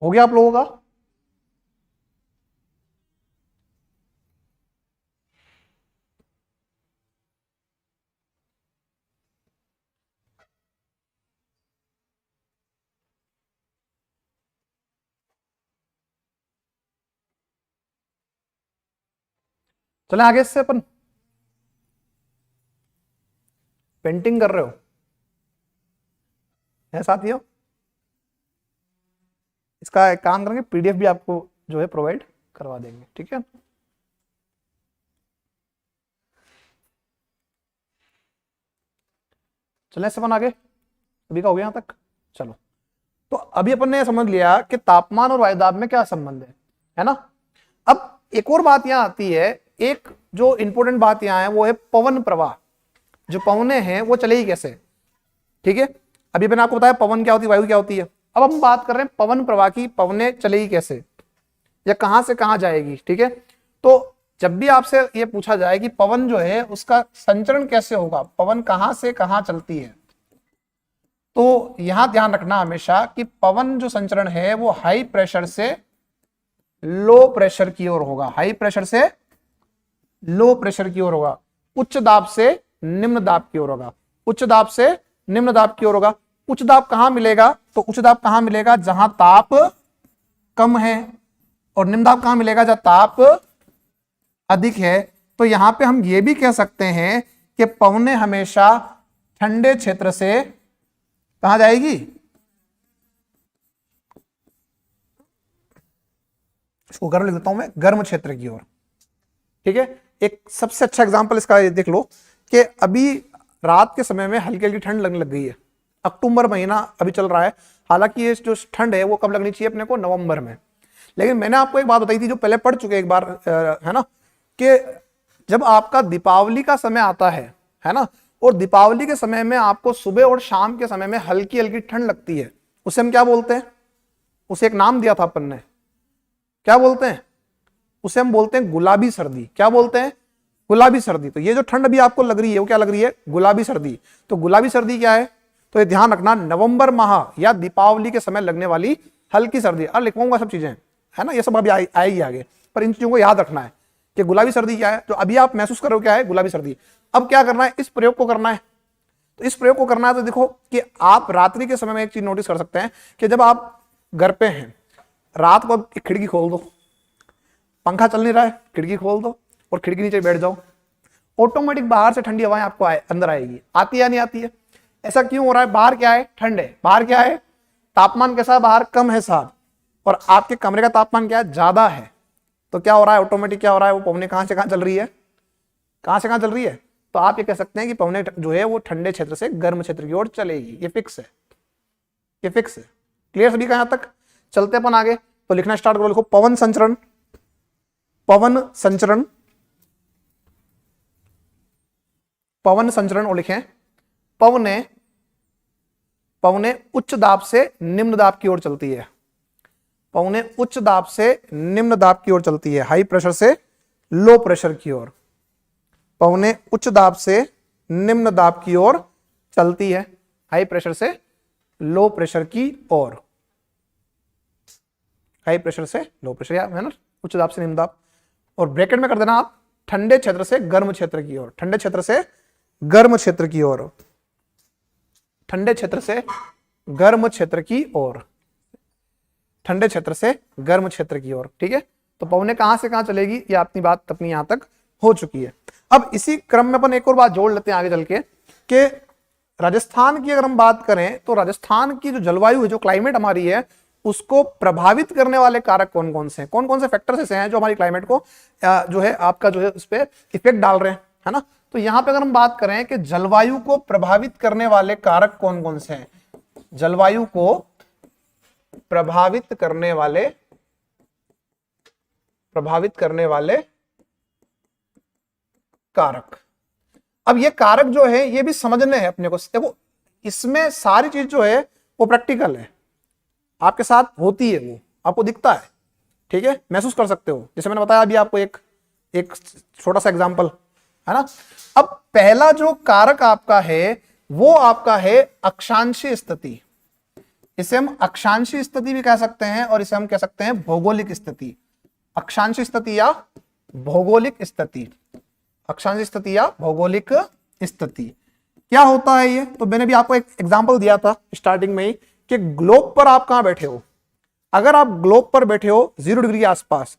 हो गया आप लोगों का। चले आगे, इससे अपन पेंटिंग कर रहे हो है साथियों, इसका एक काम करेंगे, पीडीएफ भी आपको जो है प्रोवाइड करवा देंगे, ठीक है। चलें अपन आगे, अभी का हो गया यहां तक। चलो, तो अभी अपन ने समझ लिया कि तापमान और वायुदाब में क्या संबंध है ना। अब एक और बात यहां आती है, एक जो इंपॉर्टेंट बात यहां है वो है पवन प्रवाह। जो पवने हैं वो चलेगी कैसे, ठीक है। अभी मैंने आपको बताया पवन क्या होती है, वायु क्या होती है। अब हम बात कर रहे हैं पवन प्रवाह की, पवने चलेगी कैसे या कहां से कहां जाएगी, ठीक है। तो जब भी आपसे ये पूछा जाए कि पवन जो है उसका संचरण कैसे होगा, पवन कहां से कहां चलती है, तो यहां ध्यान रखना हमेशा कि पवन जो संचरण है वो हाई प्रेशर से लो प्रेशर की ओर होगा, हाई प्रेशर से लो प्रेशर की ओर होगा, उच्च दाब से निम्न दाब की ओर होगा, उच्च दाब से निम्न दाब की ओर होगा। उच्च दाब कहां मिलेगा, तो उच्च दाब कहां मिलेगा, जहां ताप कम है, और निम्न दाब कहां मिलेगा, जहां ताप अधिक है। तो यहां पे हम ये भी कह सकते हैं कि पवने हमेशा ठंडे क्षेत्र से कहां जाएगी, इसको गर्म लिख देता हूं मैं, गर्म क्षेत्र की ओर, ठीक है। एक सबसे अच्छा एग्जांपल इसका ये देख लो कि अभी रात के समय में हल्की हल्की ठंड लगने लग गई है, अक्टूबर महीना अभी चल रहा है, हालांकि ये जो ठंड है वो कब लगनी चाहिए अपने को, नवंबर में। लेकिन मैंने आपको एक बात बताई थी जो पहले पढ़ चुके एक बार, है ना, कि जब आपका दीपावली का समय आता है ना, और दीपावली के समय में आपको सुबह और शाम के समय में हल्की हल्की ठंड लगती है, उसे हम क्या बोलते हैं, उसे एक नाम दिया था अपन ने, क्या बोलते हैं उसे हम बोलते हैं गुलाबी सर्दी। क्या बोलते हैं? गुलाबी सर्दी। तो ये जो ठंड अभी आपको लग रही है वो क्या लग रही है? गुलाबी सर्दी। तो गुलाबी सर्दी क्या है? तो ये ध्यान रखना, नवंबर माह या दीपावली के समय लगने वाली हल्की सर्दी। अब लिखवाऊंगा सब चीजें, है ना, ये सब अभी आएगी आगे, पर इन चीजों को याद रखना है कि गुलाबी सर्दी क्या है। जो अभी आप महसूस कर रहे हो क्या है? गुलाबी सर्दी। अब क्या करना है? इस प्रयोग को करना है। तो इस प्रयोग को करना है तो देखो कि आप रात्रि के समय में एक चीज नोटिस कर सकते हैं कि जब आप घर पे हैं, रात को अब खिड़की खोल दो, पंखा चल नहीं रहा है, खिड़की खोल दो और खिड़की नीचे बैठ जाओ, ऑटोमेटिक बाहर से ठंडी हवाएं आपको अंदर आएगी। आती है या नहीं आती है? ऐसा क्यों हो रहा है? बाहर क्या है? ठंड है। बाहर क्या है? तापमान कैसा है? बाहर कम है साहब, और आपके कमरे का तापमान क्या है? ज्यादा है। तो क्या हो रहा है? ऑटोमेटिक क्या हो रहा है? वो पवने कहां से कहां चल रही है? कहां से कहां चल रही है? तो आप ये कह सकते हैं कि पवने जो है वो ठंडे क्षेत्र से गर्म क्षेत्र की ओर चलेगी। ये फिक्स है, ये फिक्स है। क्लियर सभी का यहां तक? चलते अपन आगे। तो लिखना स्टार्ट करो, लिखो पवन संचरण, पवन संचरण, पवन संचरण, और लिखें पवने, पवने उच्च दाब से निम्न दाब की ओर चलती है। पवने उच्च दाब से निम्न दाब की ओर चलती है, हाई प्रेशर से लो प्रेशर की ओर। पवने उच्च दाब से निम्न दाब की ओर चलती है, हाई प्रेशर से लो प्रेशर की ओर। हाई प्रेशर से लो प्रेशर, या है ना, उच्च दाब से निम्न दाब। और ब्रैकेट में कर देना आप ठंडे क्षेत्र से गर्म क्षेत्र की ओर, ठंडे क्षेत्र से गर्म क्षेत्र की ओर, ठंडे क्षेत्र से गर्म क्षेत्र की ओर, ठंडे क्षेत्र से गर्म क्षेत्र की ओर। ठीक है, तो पवने कहां से कहां चलेगी, ये अपनी बात अपनी यहां तक हो चुकी है। अब इसी क्रम में अपन एक और बात जोड़ लेते हैं आगे चल के कि राजस्थान की अगर हम बात करें तो राजस्थान की जो जलवायु है, जो क्लाइमेट हमारी है, उसको प्रभावित करने वाले कारक कौन कौन से हैं, कौन कौन से फैक्टर्स ऐसे हैं जो हमारी क्लाइमेट को जो है आपका जो है उस पर इफेक्ट डाल रहे हैं, है ना। तो यहां पे अगर हम बात करें कि जलवायु को प्रभावित करने वाले कारक कौन कौन से हैं, जलवायु को प्रभावित करने वाले कारक। अब ये कारक जो है ये भी समझने हैं अपने को। देखो इसमें सारी चीज जो है वो प्रैक्टिकल है, आपके साथ होती है, वो आपको दिखता है, ठीक है, महसूस कर सकते हो। जैसे मैंने बताया अभी आपको एक छोटा सा एग्जांपल, है ना। अब पहला जो कारक आपका है वो आपका है अक्षांशीय स्थिति। इसे हम अक्षांशीय स्थिति भी कह सकते हैं और इसे हम कह सकते हैं भौगोलिक स्थिति। अक्षांशीय स्थिति या भौगोलिक स्थिति, अक्षांशीय स्थिति या भौगोलिक स्थिति क्या होता है ये? तो मैंने भी आपको एक एग्जांपल दिया था स्टार्टिंग में ही कि ग्लोब पर आप कहां बैठे हो। अगर आप ग्लोब पर बैठे हो 0 डिग्री के आसपास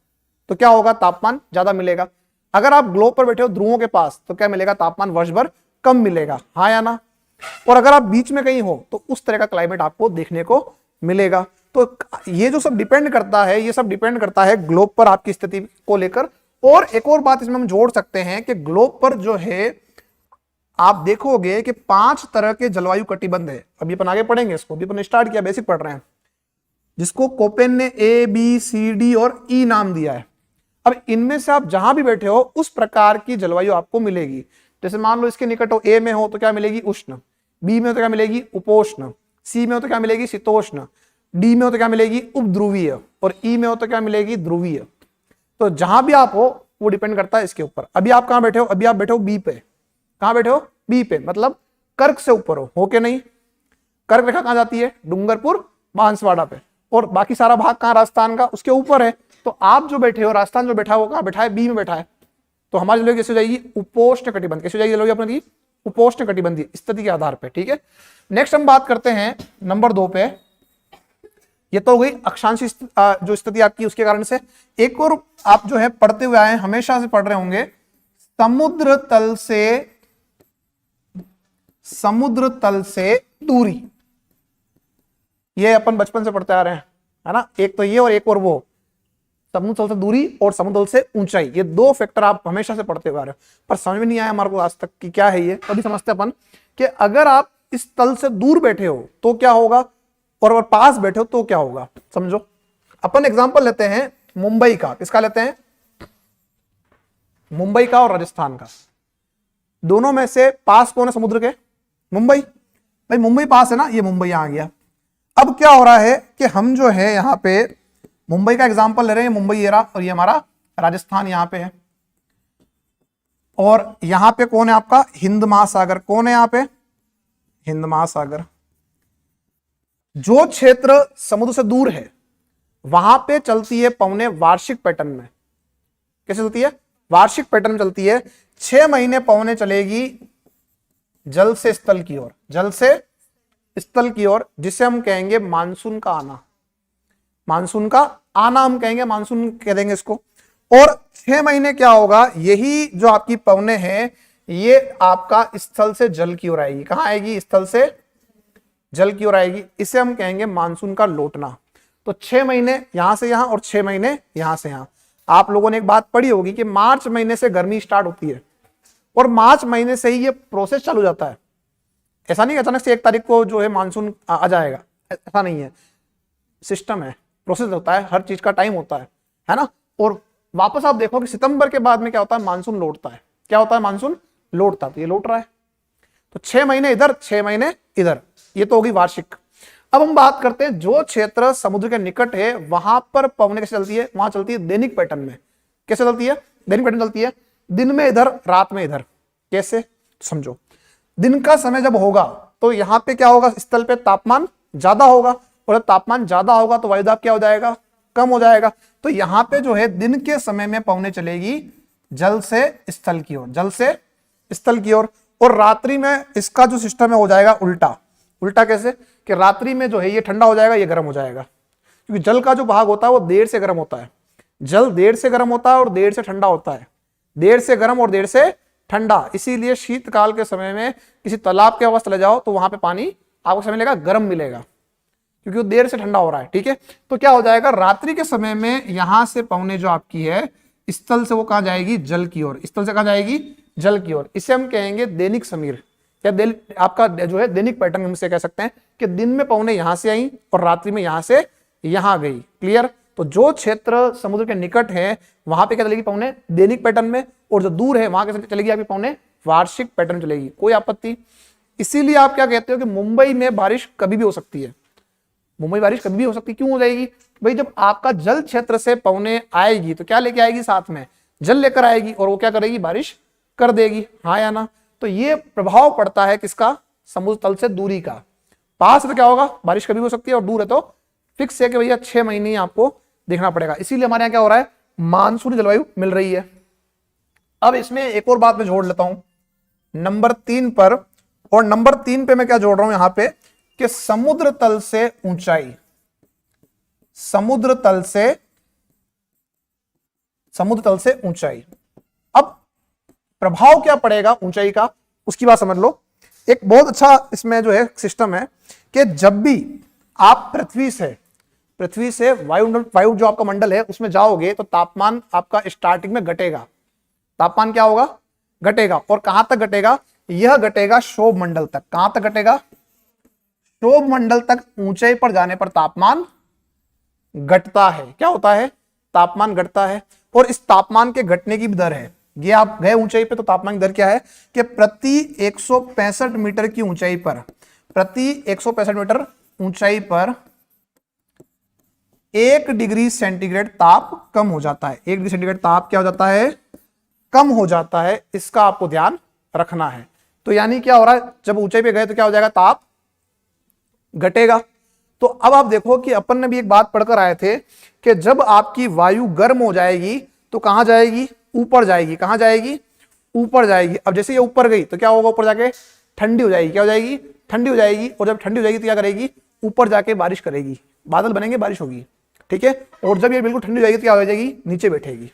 तो क्या होगा? तापमान ज्यादा मिलेगा। अगर आप ग्लोब पर बैठे हो ध्रुवों के पास तो क्या मिलेगा? तापमान वर्ष भर कम मिलेगा, हाँ या ना। और अगर आप बीच में कहीं हो तो उस तरह का क्लाइमेट आपको देखने को मिलेगा। तो ये जो सब डिपेंड करता है, ये सब डिपेंड करता है ग्लोब पर आपकी स्थिति को लेकर। और एक और बात इसमें हम जोड़ सकते हैं कि ग्लोब पर जो है आप देखोगे कि 5 तरह के जलवायु कटिबंध है। अभी अपन आगे पढ़ेंगे इसको, अभी अपन स्टार्ट किया, बेसिक पढ़ रहे हैं, जिसको कोपेन ने ABCD और E नाम दिया है। अब इनमें से आप जहां भी बैठे हो उस प्रकार की जलवायु आपको मिलेगी। जैसे मान लो इसके निकट हो, A में हो तो क्या मिलेगी? उष्ण, B में हो तो क्या मिलेगी? उपोष्ण, C में हो तो क्या मिलेगी? शीतोष्ण, D में हो तो क्या मिलेगी? उपध्रुवीय, और E में हो तो क्या मिलेगी? ध्रुवीय। तो जहां भी आप हो वो डिपेंड करता है इसके ऊपर। अभी आप कहां बैठे हो? अभी आप बैठे हो B पे। कहां बैठे हो? B पे, मतलब कर्क से ऊपर हो के नहीं? कर्क रेखा कहां जाती है? डूंगरपुर बांसवाड़ा पे। और बाकी सारा भाग कहां? राजस्थान का, उसके ऊपर है। तो आप जो बैठे हो, राजस्थान जो बैठा है वो कहां बैठा है? B में बैठा है। तो हमारी जलवायु कैसे हो जाएगी? उपोष्ण कटिबंध। कैसे हो जाएगी जलवायु अपनी? उपोष्ण कटिबंधीय स्थिति के आधार पे, ठीक है। नेक्स्ट हम बात करते हैं नंबर 2 पे। ये तो हो गई अक्षांशीय जो स्थिति आपकी, उसके कारण से। एक और आप जो है पढ़ते हुए आए, हमेशा से पढ़ रहे होंगे, समुद्र तल से दूरी। ये अपन बचपन से पढ़ते आ रहे हैं, है ना। एक तो ये और एक और वो, समुद्र तल से दूरी और समुद्र तल से ऊंचाई। ये 2 फैक्टर आप हमेशा से पढ़ते हुए आ रहे हो, पर समझ में नहीं आया हमारे को आज तक कि क्या है ये। अभी समझते अपन कि अगर आप इस तल से दूर बैठे हो तो क्या होगा, और अगर पास बैठे हो तो क्या होगा। समझो, अपन एग्जांपल लेते हैं मुंबई का। किसका लेते हैं? मुंबई का और राजस्थान का। दोनों में से पास कौन है समुद्र के? मुंबई। भाई मुंबई पास है ना, ये मुंबई आ गया। अब क्या हो रहा है कि हम जो है यहाँ पे मुंबई का एग्जांपल ले रहे हैं, मुंबई ये रहा और ये हमारा राजस्थान यहाँ पे है, और यहां पे कौन है आपका, हिंद महासागर। कौन है यहाँ पे, हिंद महासागर। जो क्षेत्र समुद्र से दूर है वहां पे चलती है पवने वार्षिक पैटर्न में। कैसे चलती है, वार्षिक पैटर्न में चलती है। 6 महीने पवने चलेगी जल से स्थल की ओर, जल से स्थल की ओर, जिसे हम कहेंगे मानसून का आना। मानसून का आना हम कहेंगे, मानसून कह देंगे इसको। और 6 महीने क्या होगा, यही जो आपकी पवने हैं ये आपका स्थल से जल की ओर आएगी। कहां आएगी, स्थल से जल की ओर आएगी। इसे हम कहेंगे मानसून का लौटना। तो 6 महीने यहां से यहां और 6 महीने यहां से यहां। आप लोगों ने एक बात पढ़ी होगी कि मार्च महीने से गर्मी स्टार्ट होती है और मार्च महीने से ही ये प्रोसेस चालू हो जाता है। ऐसा नहीं अचानक से 1 तारीख को जो है मानसून आ जाएगा, ऐसा नहीं है। सिस्टम है, प्रोसेस होता है, हर चीज का टाइम होता है ना। और वापस आप देखो कि सितंबर के बाद में क्या होता है, मानसून लौटता है। क्या होता है, मानसून लौटता है। तो ये लौट रहा है। तो 6 महीने इधर, 6 महीने इधर, ये तो होगी वार्षिक। अब हम बात करते हैं जो क्षेत्र समुद्र के निकट है वहां पर पवने कैसे चलती है, वहां चलती है दैनिक पैटर्न में। कैसे चलती है, दैनिक पैटर्न चलती है। दिन में इधर, रात में इधर। कैसे, समझो। दिन का समय जब होगा तो यहां पे क्या होगा, स्थल पे तापमान ज्यादा होगा, और जब तापमान ज्यादा होगा तो वायुदाब क्या हो जाएगा, कम हो जाएगा। तो यहां पे जो है दिन के समय में पवने चलेगी जल से स्थल की ओर, जल से स्थल की ओर। और रात्रि में इसका जो सिस्टम है हो जाएगा उल्टा। उल्टा कैसे, कि रात्रि में जो है ये ठंडा हो जाएगा, ये गर्म हो जाएगा। क्योंकि जल का जो भाग होता है वो देर से गर्म होता है। जल देर से गर्म होता है और देर से ठंडा होता है। देर से गर्म और देर से ठंडा। इसीलिए शीतकाल के समय में किसी तालाब के पास चले जाओ तो वहां पे पानी आपको समय मिलेगा, गर्म मिलेगा, क्योंकि वो देर से ठंडा हो रहा है। ठीक है, तो क्या हो जाएगा, रात्रि के समय में यहां से पवने जो आपकी है स्थल से वो कहां जाएगी, जल की ओर। स्थल से कहां जाएगी, जल की ओर। इसे हम कहेंगे दैनिक समीर, या आपका जो है दैनिक पैटर्न हम इसे कह सकते हैं कि दिन में पवने यहां से आई और रात्रि में यहां से यहां गई। क्लियर। तो जो क्षेत्र समुद्र के निकट है वहां पे क्या चलेगी, पवने दैनिक पैटर्न में, और जो दूर है वहां कैसे चलेगी आपकी पवने वार्षिक पैटर्न चलेगी। कोई आपत्ति। इसीलिए आप क्या कहते हो कि मुंबई में बारिश कभी भी हो सकती है। मुंबई बारिश कभी भी हो सकती है। क्यों हो जाएगी भाई, जब आपका जल क्षेत्र से पवने आएगी तो क्या लेके आएगी, साथ में जल लेकर आएगी, और वो क्या करेगी, बारिश कर देगी। हाँ या ना। तो ये प्रभाव पड़ता है किसका, समुद्र तल से दूरी का। पास है तो क्या होगा, बारिश कभी भी हो सकती है, और दूर है तो फिक्स है कि भैया 6 महीने आपको देखना पड़ेगा। इसीलिए हमारे यहाँ क्या हो रहा है, मानसूनी जलवायु मिल रही है। अब इसमें एक और बात मैं जोड़ लेता हूं नंबर 3 पर, और नंबर 3 पे मैं क्या जोड़ रहा हूं यहां पे, कि समुद्र तल से ऊंचाई। समुद्र तल से ऊंचाई। अब प्रभाव क्या पड़ेगा ऊंचाई का, उसकी बात समझ लो। एक बहुत अच्छा इसमें जो है सिस्टम है कि जब भी आप पृथ्वी से वायु जो आपका मंडल है उसमें जाओगे तो तापमान आपका स्टार्टिंग में घटेगा। तापमान क्या होगा, घटेगा। और कहां तक घटेगा, यह घटेगा क्षोभ मंडल तक। कहां तक घटेगा, क्षोभ मंडल तक। ऊंचाई पर जाने पर तापमान घटता है। क्या होता है, तापमान घटता है। और इस तापमान के घटने की भी दर है। ये आप गए ऊंचाई पे तो तापमान की दर क्या है कि प्रति 165 मीटर की ऊंचाई पर, प्रति 165 मीटर ऊंचाई पर 1 डिग्री सेंटीग्रेड ताप कम हो जाता है। 1 डिग्री सेंटीग्रेड ताप क्या हो जाता है, कम हो जाता है। इसका आपको ध्यान रखना है। तो यानी क्या हो रहा है, जब ऊंचाई पे गए तो क्या हो जाएगा, ताप घटेगा। तो अब आप देखो कि अपन ने भी एक बात पढ़कर आए थे कि जब आपकी वायु गर्म हो जाएगी तो कहां जाएगी, ऊपर जाएगी। कहां जाएगी, ऊपर जाएगी। अब जैसे ये ऊपर गई तो क्या होगा, ऊपर जाके ठंडी हो जाएगी। क्या हो जाएगी, ठंडी हो जाएगी। और जब ठंडी हो जाएगी तो क्या करेगी, ऊपर जाके बारिश करेगी, बादल बनेंगे, बारिश होगी। ठीक है। और जब ये बिल्कुल ठंडी हो जाएगी तो क्या हो जाएगी, नीचे बैठेगी।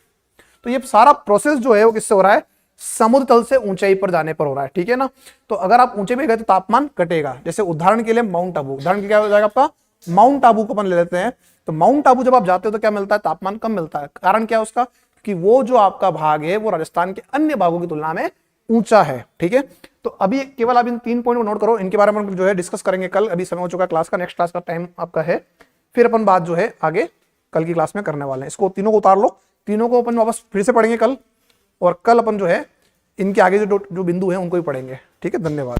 तो ये सारा प्रोसेस जो है वो किससे हो रहा है, समुद्र तल से ऊंचाई पर जाने पर हो रहा है। ठीक है ना। तो अगर आप ऊंचे पे गए तो तापमान घटेगा। जैसे उदाहरण के लिए माउंट आबू, उदाहरण के क्या हो जाएगा आपका, माउंट आबू को अपन ले लेते हैं। तो माउंट आबू जब आप जाते हो तो क्या मिलता है, तापमान कम मिलता है। कारण क्या है उसका, कि वो जो आपका भाग है वो राजस्थान के अन्य भागों की तुलना में ऊंचा है। ठीक है। तो अभी केवल आप इन 3 पॉइंट को नोट करो। इनके बारे में जो है डिस्कस करेंगे कल। अभी समय हो चुका क्लास का, नेक्स्ट क्लास का टाइम आपका है। फिर अपन बात जो है आगे कल की क्लास में करने वाले हैं। इसको तीनों को उतार लो, तीनों को अपन वापस फिर से पढ़ेंगे कल, और कल अपन जो है इनके आगे जो बिंदु हैं उनको भी पढ़ेंगे। ठीक है, धन्यवाद।